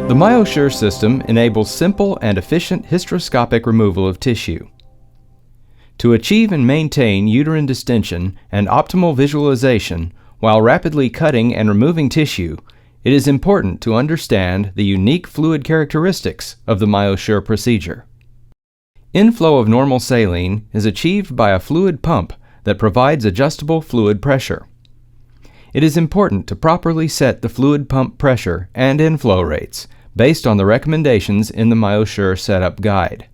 The MyoSure system enables simple and efficient hysteroscopic removal of tissue. To achieve and maintain uterine distension and optimal visualization while rapidly cutting and removing tissue, it is important to understand the unique fluid characteristics of the MyoSure procedure. Inflow of normal saline is achieved by a fluid pump that provides adjustable fluid pressure. It is important to properly set the fluid pump pressure and inflow rates based on the recommendations in the MyoSure Setup Guide.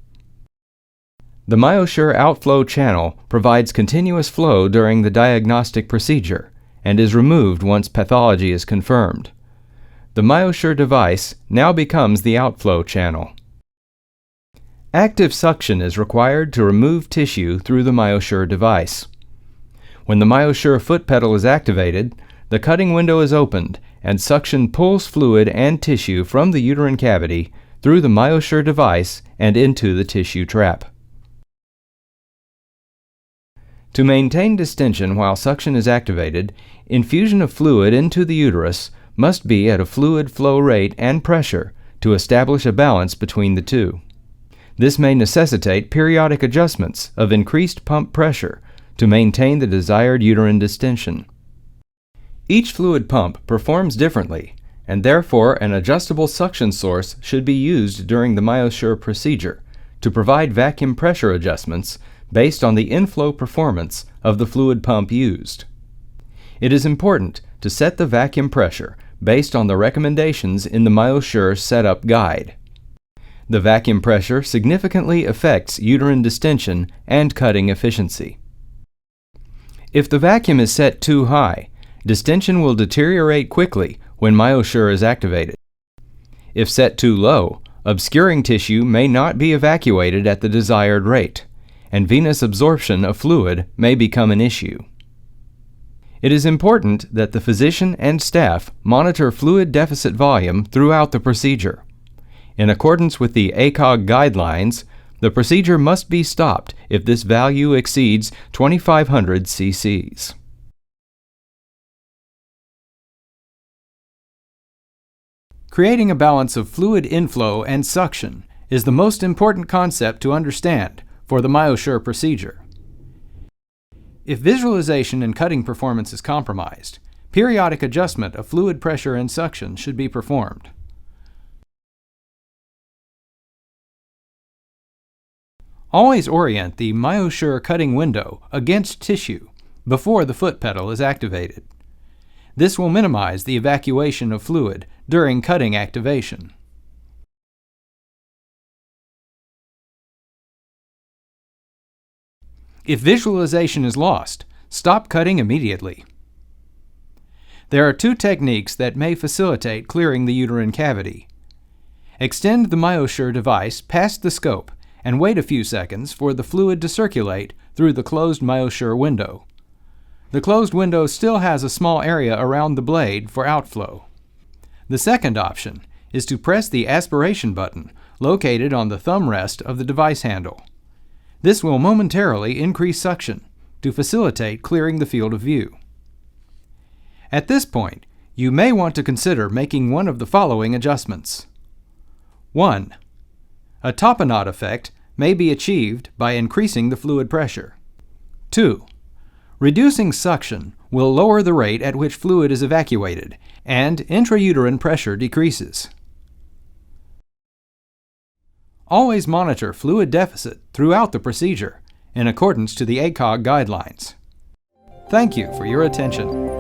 The MyoSure outflow channel provides continuous flow during the diagnostic procedure and is removed once pathology is confirmed. The MyoSure device now becomes the outflow channel. Active suction is required to remove tissue through the MyoSure device. When the MyoSure foot pedal is activated, the cutting window is opened and suction pulls fluid and tissue from the uterine cavity through the MyoSure device and into the tissue trap. To maintain distension while suction is activated, infusion of fluid into the uterus must be at a fluid flow rate and pressure to establish a balance between the two. This may necessitate periodic adjustments of increased pump pressure to maintain the desired uterine distension. Each fluid pump performs differently, and therefore an adjustable suction source should be used during the MyoSure procedure to provide vacuum pressure adjustments based on the inflow performance of the fluid pump used. It is important to set the vacuum pressure based on the recommendations in the MyoSure Setup Guide. The vacuum pressure significantly affects uterine distension and cutting efficiency. If the vacuum is set too high, distension will deteriorate quickly when MyoSure is activated. If set too low, obscuring tissue may not be evacuated at the desired rate, and venous absorption of fluid may become an issue. It is important that the physician and staff monitor fluid deficit volume throughout the procedure. In accordance with the ACOG guidelines, the procedure must be stopped if this value exceeds 2,500 cc's. Creating a balance of fluid inflow and suction is the most important concept to understand for the MyoSure procedure. If visualization and cutting performance is compromised, periodic adjustment of fluid pressure and suction should be performed. Always orient the MyoSure cutting window against tissue before the foot pedal is activated. This will minimize the evacuation of fluid during cutting activation. If visualization is lost, stop cutting immediately. There are two techniques that may facilitate clearing the uterine cavity. Extend the MyoSure device past the scope and wait a few seconds for the fluid to circulate through the closed MyoSure window. The closed window still has a small area around the blade for outflow. The second option is to press the aspiration button located on the thumb rest of the device handle. This will momentarily increase suction to facilitate clearing the field of view. At this point, you may want to consider making one of the following adjustments. 1. A tapenade effect may be achieved by increasing the fluid pressure. 2. Reducing suction will lower the rate at which fluid is evacuated, and intrauterine pressure decreases. Always monitor fluid deficit throughout the procedure in accordance to the ACOG guidelines. Thank you for your attention.